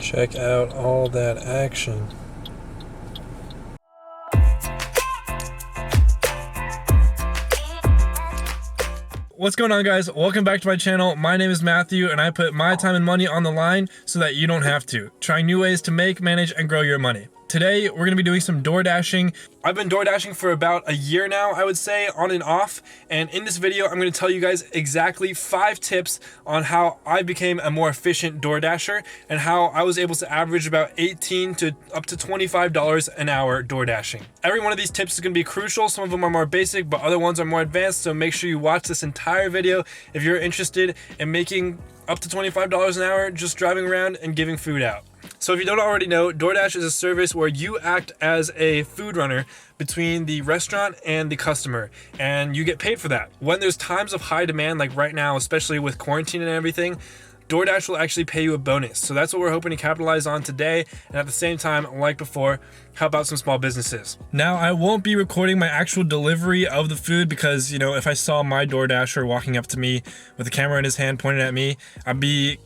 Check out all that action. What's going on, guys? Welcome back to my channel. My name is Matthew and I put my time and money on the line so that you don't have to. Trying new ways to make, manage, and grow your money. Today, we're gonna be doing some door dashing. I've been door dashing for about a year now, I would say, on and off. And in this video, I'm gonna tell you guys exactly 5 tips on how I became a more efficient door dasher and how I was able to average about $18 to up to $25 an hour door dashing. Every one of these tips is gonna be crucial. Some of them are more basic, but other ones are more advanced. So make sure you watch this entire video if you're interested in making up to $25 an hour just driving around and giving food out. So if you don't already know, DoorDash is a service where you act as a food runner between the restaurant and the customer, and you get paid for that. When there's times of high demand, like right now, especially with quarantine and everything, DoorDash will actually pay you a bonus. So that's what we're hoping to capitalize on today, and at the same time, like before, help out some small businesses. Now, I won't be recording my actual delivery of the food because, you know, if I saw my DoorDasher walking up to me with a camera in his hand pointing at me, I'd be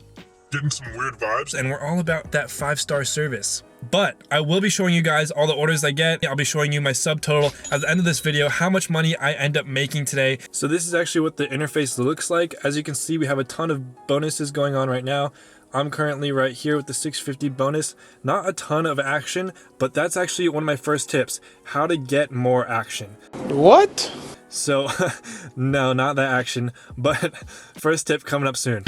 getting some weird vibes, and we're all about that 5-star service. But I will be showing you guys all the orders I get. I'll be showing you my subtotal at the end of this video, how much money I end up making today. So this is actually what the interface looks like. As you can see, we have a ton of bonuses going on right now. I'm currently right here with the $6.50 bonus. Not a ton of action, but that's actually one of my first tips, how to get more action. What? So, no, not that action, but first tip coming up soon.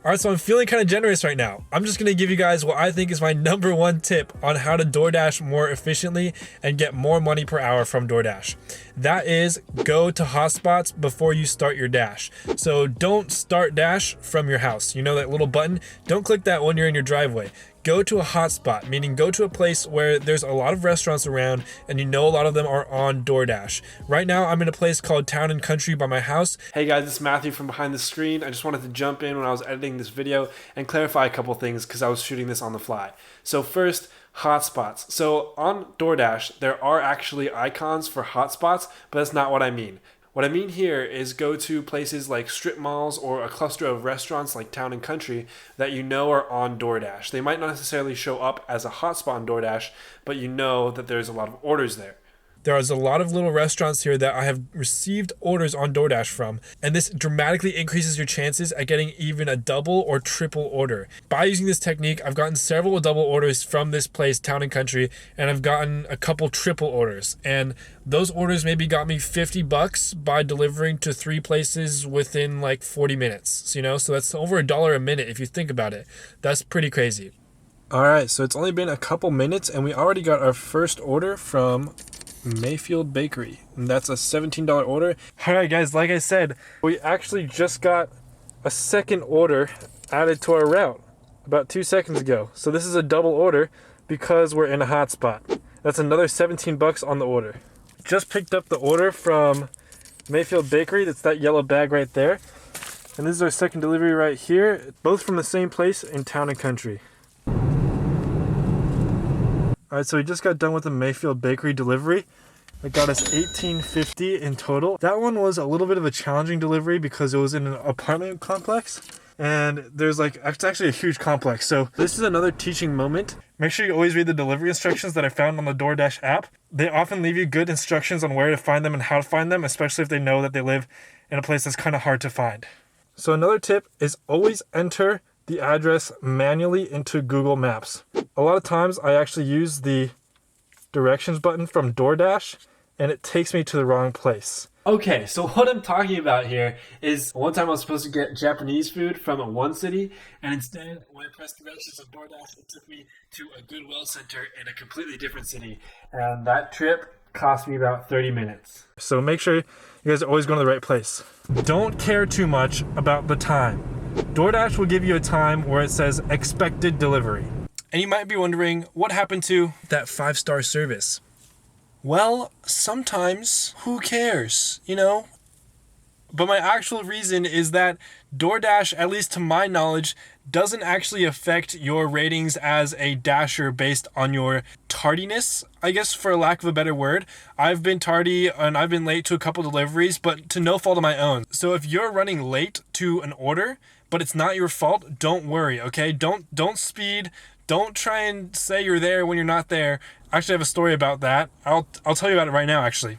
All right, so I'm feeling kind of generous right now. I'm just gonna give you guys what I think is my #1 tip on how to DoorDash more efficiently and get more money per hour from DoorDash. That is, go to hotspots before you start your dash. So don't start dash from your house. You know that little button? Don't click that when you're in your driveway. Go to a hotspot, meaning go to a place where there's a lot of restaurants around and you know a lot of them are on DoorDash. Right now, I'm in a place called Town & Country by my house. Hey guys, it's Matthew from behind the screen. I just wanted to jump in when I was editing this video and clarify a couple things because I was shooting this on the fly. So first, hotspots. So on DoorDash, there are actually icons for hotspots, but that's not what I mean. What I mean here is go to places like strip malls or a cluster of restaurants like Town & Country that you know are on DoorDash. They might not necessarily show up as a hotspot on DoorDash, but you know that there's a lot of orders there. There's a lot of little restaurants here that I have received orders on DoorDash from, and this dramatically increases your chances at getting even a double or triple order. By using this technique, I've gotten several double orders from this place, Town & Country, and I've gotten a couple triple orders. And those orders maybe got me $50 by delivering to 3 places within like 40 minutes, so, you know, so that's over $1 a minute if you think about it. That's pretty crazy. All right, so it's only been a couple minutes and we already got our first order from Mayfield Bakery, and that's a $17 order. All right guys, like I said, we actually just got a second order added to our route about 2 seconds ago. So this is a double order because we're in a hotspot. That's another $17 on the order. Just picked up the order from Mayfield Bakery. That's that yellow bag right there. And this is our second delivery right here, both from the same place in Town & Country. All right, so we just got done with the Mayfield Bakery delivery. It got us $18.50 in total. That one was a little bit of a challenging delivery because it was in an apartment complex. And there's like, it's actually a huge complex. So this is another teaching moment. Make sure you always read the delivery instructions that I found on the DoorDash app. They often leave you good instructions on where to find them and how to find them, especially if they know that they live in a place that's kind of hard to find. So another tip is always enter the address manually into Google Maps. A lot of times I actually use the directions button from DoorDash and it takes me to the wrong place. Okay, so what I'm talking about here is one time I was supposed to get Japanese food from one city, and instead when I pressed directions on DoorDash, it took me to a Goodwill center in a completely different city, and that trip cost me about 30 minutes. So make sure you guys are always going to the right place. Don't care too much about the time. DoorDash will give you a time where it says expected delivery. And you might be wondering, what happened to that 5-star service? Well, sometimes, who cares, you know? But my actual reason is that DoorDash, at least to my knowledge, doesn't actually affect your ratings as a dasher based on your tardiness, I guess, for lack of a better word. I've been tardy and I've been late to a couple deliveries, but to no fault of my own. So if you're running late to an order, but it's not your fault. Don't worry, okay? Don't speed. Don't try and say you're there when you're not there. I actually have a story about that. I'll tell you about it right now, actually.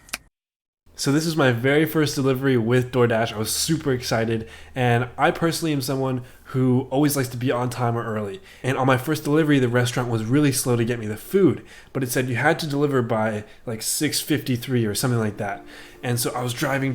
So this is my very first delivery with DoorDash. I was super excited, and I personally am someone who always likes to be on time or early. And on my first delivery, the restaurant was really slow to get me the food, but it said you had to deliver by like 6:53 or something like that. And so I was driving,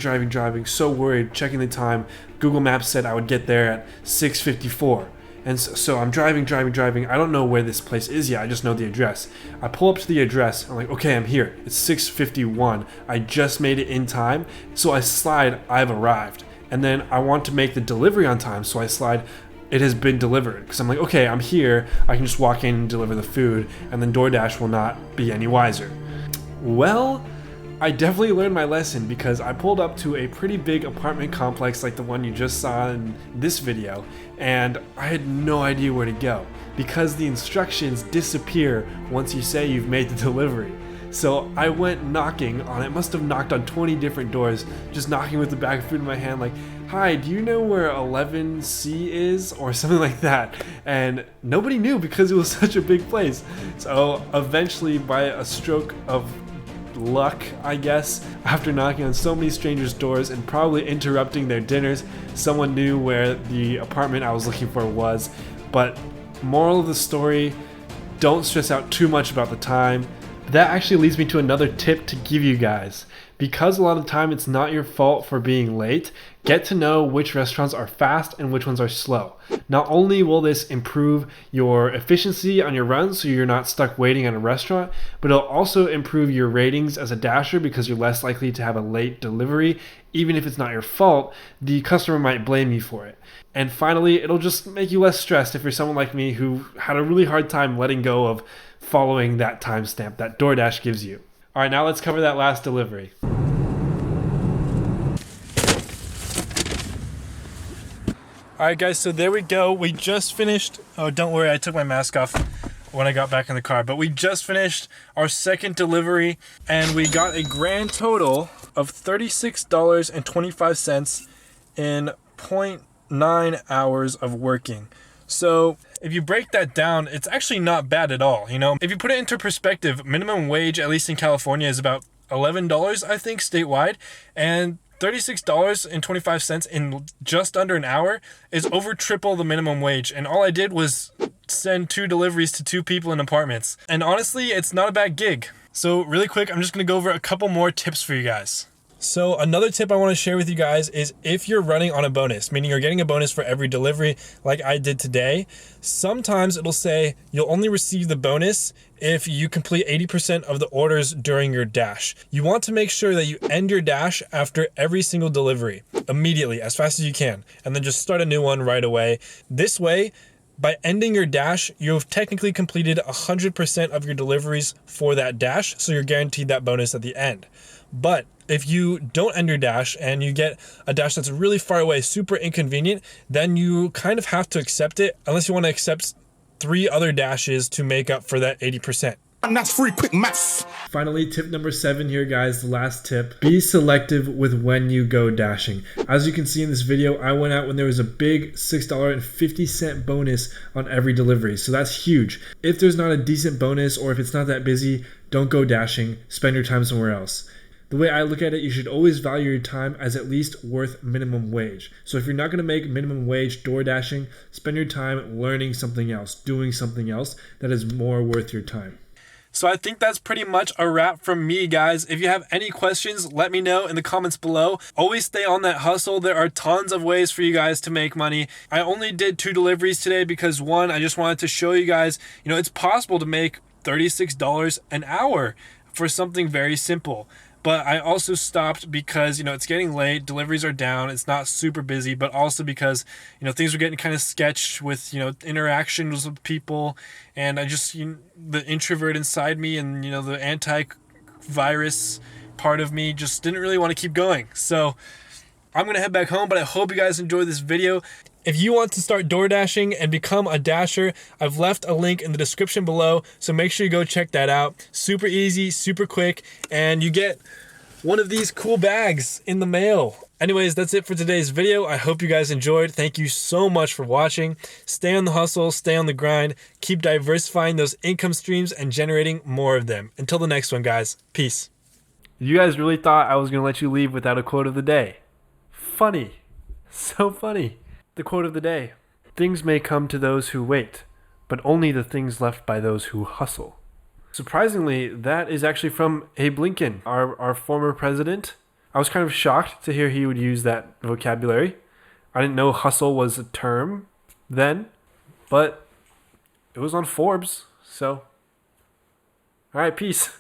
so worried, checking the time. Google Maps said I would get there at 6:54. And so I'm driving. I don't know where this place is yet. I just know the address. I pull up to the address. I'm like, okay, I'm here. It's 6:51. I just made it in time. So I slide, I've arrived. And then I want to make the delivery on time. So I slide, it has been delivered. Because I'm like, okay, I'm here. I can just walk in and deliver the food. And then DoorDash will not be any wiser. Well, I definitely learned my lesson because I pulled up to a pretty big apartment complex like the one you just saw in this video, and I had no idea where to go because the instructions disappear once you say you've made the delivery. So I went knocking on it, must have knocked on 20 different doors, just knocking with the bag of food in my hand like, hi, do you know where 11C is? Or something like that. And nobody knew because it was such a big place. So eventually, by a stroke of luck, I guess, after knocking on so many strangers' doors and probably interrupting their dinners, someone knew where the apartment I was looking for was. But moral of the story, don't stress out too much about the time. That actually leads me to another tip to give you guys. Because a lot of the time it's not your fault for being late, get to know which restaurants are fast and which ones are slow. Not only will this improve your efficiency on your runs so you're not stuck waiting at a restaurant, but it'll also improve your ratings as a dasher because you're less likely to have a late delivery. Even if it's not your fault, the customer might blame you for it. And finally, it'll just make you less stressed if you're someone like me who had a really hard time letting go of following that timestamp that DoorDash gives you. All right, now let's cover that last delivery. All right, guys, so there we go. We just finished. Oh, don't worry, I took my mask off when I got back in the car. But we just finished our second delivery, and we got a grand total of $36.25 in 0.9 hours of working. So if you break that down, it's actually not bad at all. You know, if you put it into perspective, minimum wage, at least in California, is about $11, I think, statewide. And $36.25 in just under an hour is over triple the minimum wage. And all I did was send 2 deliveries to 2 people in apartments. And honestly, it's not a bad gig. So really quick, I'm just going to go over a couple more tips for you guys. So another tip I want to share with you guys is if you're running on a bonus, meaning you're getting a bonus for every delivery like I did today, sometimes it'll say you'll only receive the bonus if you complete 80% of the orders during your dash. You want to make sure that you end your dash after every single delivery immediately, as fast as you can, and then just start a new one right away. This way, by ending your dash, you've technically completed 100% of your deliveries for that dash, so you're guaranteed that bonus at the end. But if you don't end your dash and you get a dash that's really far away, super inconvenient, then you kind of have to accept it unless you want to accept 3 other dashes to make up for that 80%. And that's free quick maths. Finally, tip number 7 here, guys, the last tip. Be selective with when you go dashing. As you can see in this video, I went out when there was a big $6.50 bonus on every delivery. So that's huge. If there's not a decent bonus or if it's not that busy, don't go dashing. Spend your time somewhere else. The way I look at it, you should always value your time as at least worth minimum wage. So if you're not going to make minimum wage door dashing, spend your time learning something else, doing something else that is more worth your time. So I think that's pretty much a wrap from me, guys. If you have any questions, let me know in the comments below. Always stay on that hustle. There are tons of ways for you guys to make money. I only did 2 deliveries today because one, I just wanted to show you guys, it's possible to make $36 an hour for something very simple. But I also stopped because, it's getting late, deliveries are down, it's not super busy, but also because, things were getting kind of sketched with, interactions with people, and I just, the introvert inside me and, the anti-virus part of me just didn't really want to keep going. So I'm going to head back home, but I hope you guys enjoyed this video. If you want to start door dashing and become a dasher, I've left a link in the description below, so make sure you go check that out. Super easy, super quick, and you get one of these cool bags in the mail. Anyways, that's it for today's video. I hope you guys enjoyed. Thank you so much for watching. Stay on the hustle, stay on the grind, keep diversifying those income streams and generating more of them. Until the next one, guys. Peace. You guys really thought I was going to let you leave without a quote of the day. Funny. So funny. The quote of the day. Things may come to those who wait, but only the things left by those who hustle. Surprisingly, that is actually from Abe Lincoln, our former president. I was kind of shocked to hear he would use that vocabulary. I didn't know hustle was a term then, but it was on Forbes, so. All right, peace.